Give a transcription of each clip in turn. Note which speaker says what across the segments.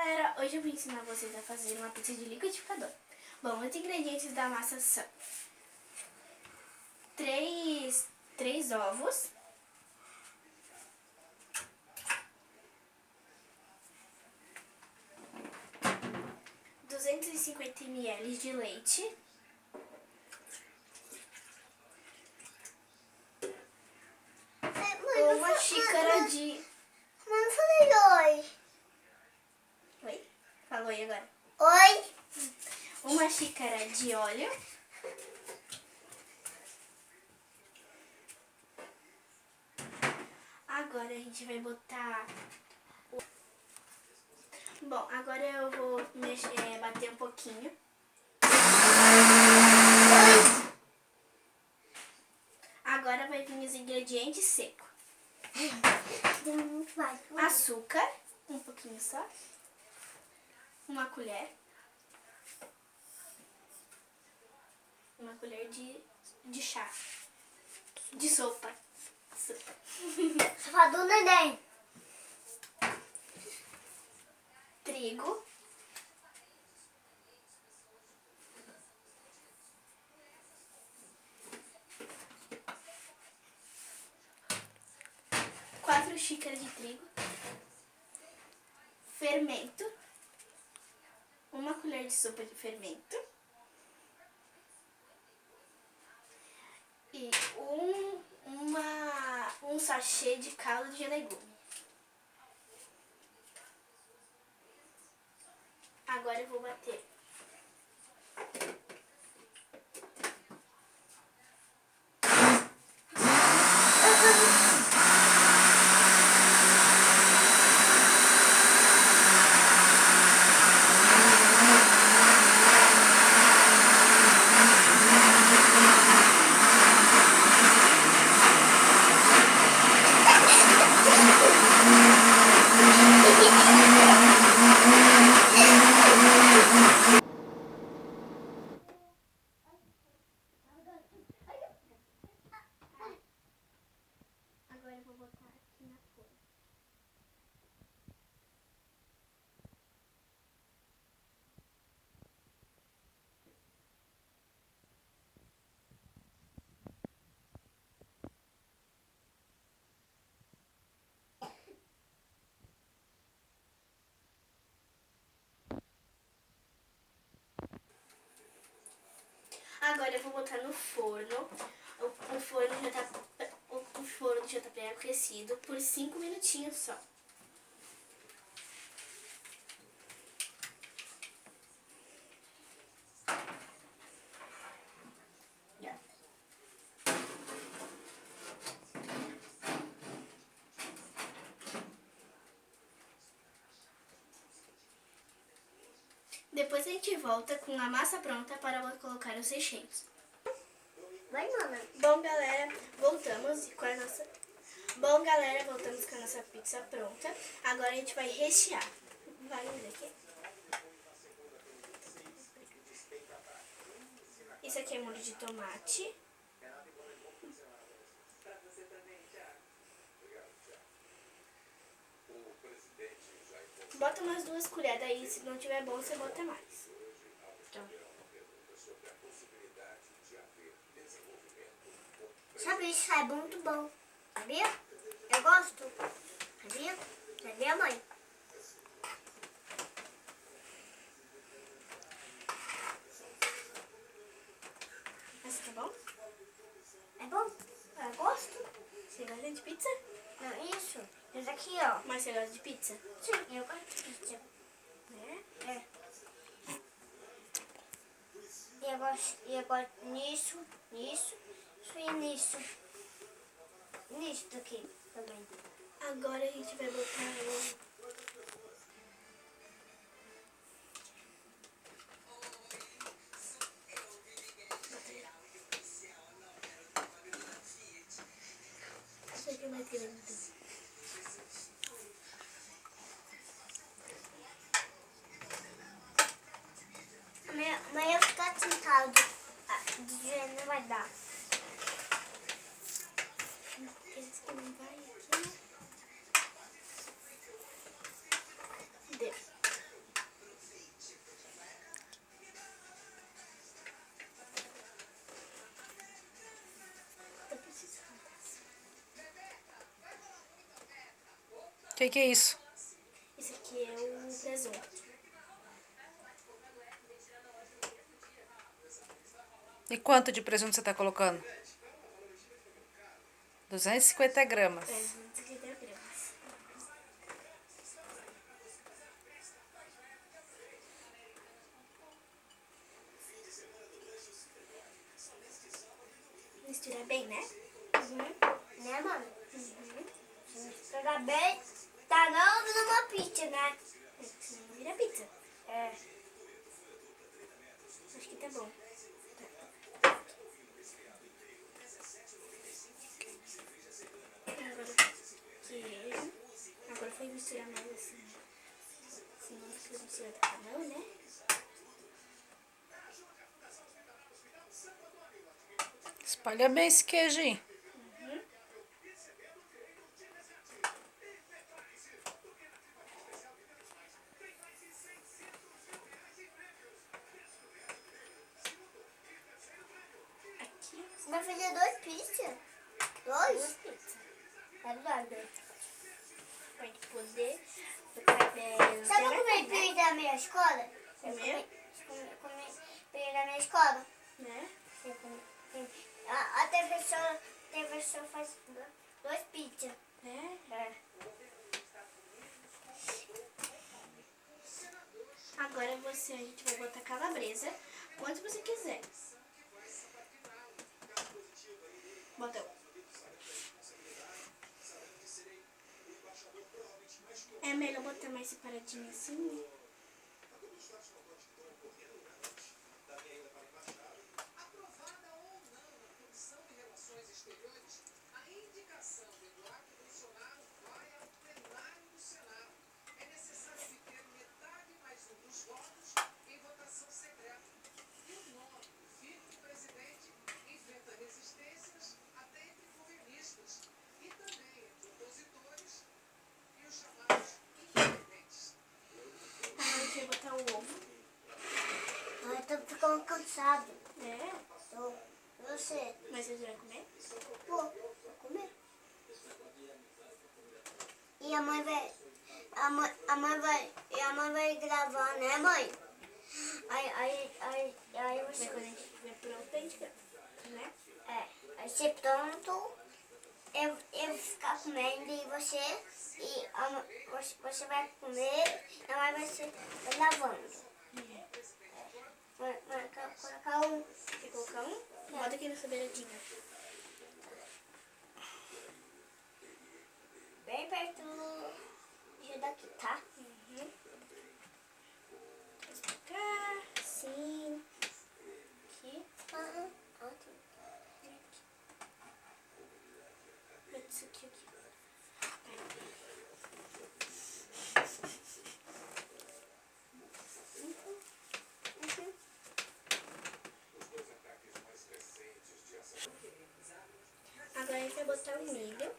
Speaker 1: galera, hoje eu vou ensinar vocês a fazer uma pizza de liquidificador. Bom, os ingredientes da massa são 3 ovos, 250 ml de leite, uma xícara de...
Speaker 2: Não falei oi.
Speaker 1: Oi? Falou aí agora.
Speaker 2: Oi.
Speaker 1: Uma xícara de óleo. Agora a gente vai botar... Bom, agora eu vou bater um pouquinho. Agora vai vir os ingredientes secos. Açúcar, um pouquinho só. Uma colher. Uma colher de chá. De sopa.
Speaker 2: Sofá do neném.
Speaker 1: Trigo. Quatro xícaras de trigo. Fermento. Uma colher de sopa de fermento. E um sachê de caldo de legume. Agora eu vou bater. Agora eu vou botar aqui na forma. Agora eu vou botar no forno. O forno já tá pré-aquecido por 5 minutinhos só. Depois a gente volta com a massa pronta para colocar os recheios.
Speaker 2: Vai, mana.
Speaker 1: Bom, galera, voltamos com a nossa pizza pronta. Agora a gente vai rechear. Vai ver aqui. Isso aqui é molho de tomate. Bota umas 2 colheres, aí se não tiver bom, você bota mais. Então.
Speaker 2: Sabe, isso é muito bom. Sabia? Eu gosto. Sabia? Sabia, mãe?
Speaker 1: Mas tá bom?
Speaker 2: É bom? Eu gosto.
Speaker 1: Você gosta de pizza?
Speaker 2: Não, isso. Esse aqui, ó.
Speaker 1: Mas você gosta de pizza?
Speaker 2: Sim, eu gosto de pizza. É. Eu gosto nisso e nisso. Nisso daqui também.
Speaker 1: Agora a gente vai botar isso aqui é mais grande.
Speaker 2: Mas eu ficar sentado, não vai dar.
Speaker 1: Esse que não vai aqui.
Speaker 3: Que é isso?
Speaker 1: Isso aqui é o presunto.
Speaker 3: E quanto de presunto você tá colocando? 250 gramas.
Speaker 1: 250 gramas. Misturar bem, né?
Speaker 2: Né, mano? Se misturar bem, tá não numa pizza, né?
Speaker 1: Senão vira pizza.
Speaker 2: É.
Speaker 1: Acho que tá bom. Agora queijo. Agora foi misturar mais assim. Senão fica misturado com a mão, né?
Speaker 3: Espalha bem esse queijo aí.
Speaker 1: Aqui.
Speaker 2: Você vai fazer 2 pizzas?
Speaker 1: Duas
Speaker 2: 2?
Speaker 1: pizzas.
Speaker 2: É verdade.
Speaker 1: Pode poder.
Speaker 2: Sabe eu comi pizza da minha escola?
Speaker 1: Comer?
Speaker 2: Comi pizza da minha escola.
Speaker 1: Né?
Speaker 2: Eu comi. A professora faz 2 pizzas.
Speaker 1: Né?
Speaker 2: É.
Speaker 1: Agora a gente vai botar calabresa. Quanto você quiser. Bota um. É melhor botar mais separadinho assim, né? Agora a gente vai botar o ovo.
Speaker 2: Ai, tô ficando cansado.
Speaker 1: É?
Speaker 2: Tô. Você?
Speaker 1: Mas você vai comer?
Speaker 2: Vou comer. E a mãe vai. A mãe vai gravar, né, mãe? Aí
Speaker 1: Mas
Speaker 2: você.
Speaker 1: quando a gente estiver pronto, a gente grava, né?
Speaker 2: Aí se pronto, eu vou ficar comendo e você vai comer e a mãe vai lavando. Vai colocar um.
Speaker 1: Quer colocar um? Bota aqui nessa beiradinha.
Speaker 2: Bem perto daqui, tá?
Speaker 1: Cá, assim. Aqui.
Speaker 2: Aham. Ótimo.
Speaker 1: Bota isso aqui. Agora a gente vai botar o milho.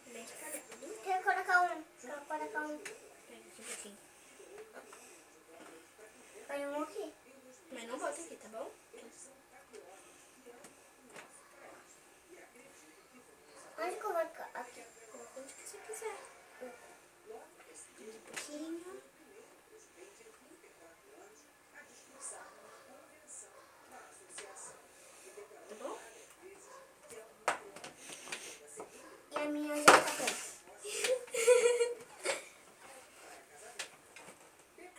Speaker 1: Bem espalhado.
Speaker 2: Quer colocar um? Quer colocar um?
Speaker 1: Pega aqui um pouquinho.
Speaker 2: Põe um aqui.
Speaker 1: Mas não bota aqui, tá bom?
Speaker 2: Onde que eu vou colocar? Aqui.
Speaker 1: Coloca onde que você quiser. Um pouquinho. Tá bom?
Speaker 2: E a minha já tá pronta.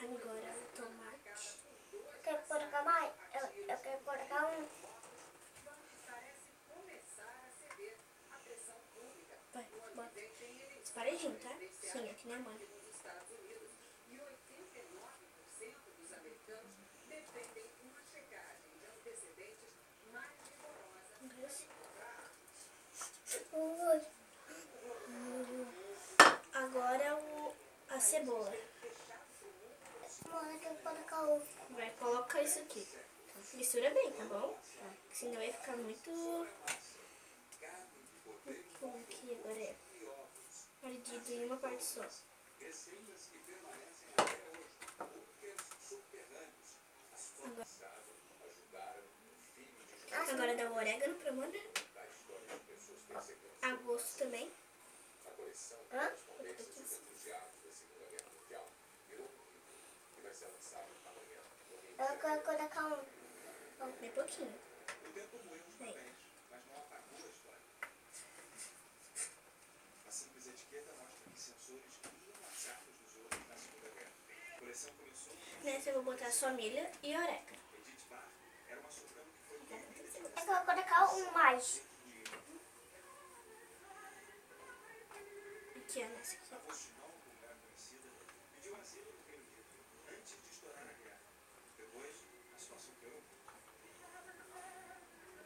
Speaker 1: Agora o tomate.
Speaker 2: Quer colocar mais? Eu quero colocar um.
Speaker 1: Vai, bota. Separadinho, tá? Sim, aqui na mão.
Speaker 2: Ui.
Speaker 1: Agora a cebola.
Speaker 2: Mano, eu quero colocar um.
Speaker 1: Vai colocar isso aqui. Mistura bem, tá bom? Senão vai ficar muito... Como que agora é? Ardido em uma parte só. Agora dá o orégano pra mana. A gosto também.
Speaker 2: Hã?
Speaker 1: Vou aqui assim.
Speaker 2: Eu quero colocar
Speaker 1: Bem pouquinho. Aí. Nessa eu vou botar só milho e orégano.
Speaker 2: Eu quero colocar um mais.
Speaker 1: Aqui, ó, nessa aqui.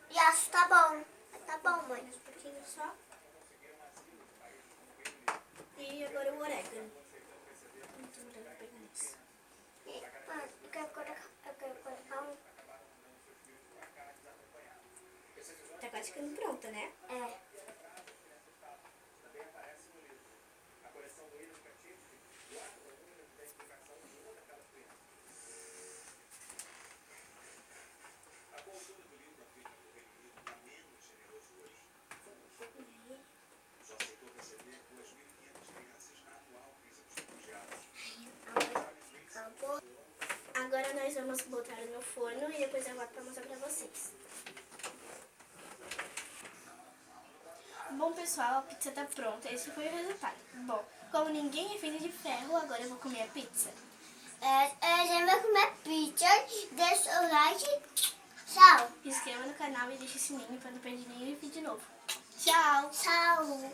Speaker 2: E acho que tá bom. Tá bom, mãe.
Speaker 1: Mais um pouquinho só. E agora o orégano. Muito melhor pegar nisso.
Speaker 2: Eu quero colocar um.
Speaker 1: Tá quase ficando pronta, né?
Speaker 2: É. Acabou.
Speaker 1: Agora nós vamos botar no forno e depois eu volto pra mostrar pra vocês. Bom, pessoal, a pizza tá pronta. Esse foi o resultado. Bom, como ninguém é feito de ferro, agora eu vou comer a pizza.
Speaker 2: A gente vai comer pizza. Deixa o like. Tchau.
Speaker 1: Se inscreva no canal e deixe o sininho pra não perder nenhum vídeo novo. Tchau!
Speaker 2: Tchau.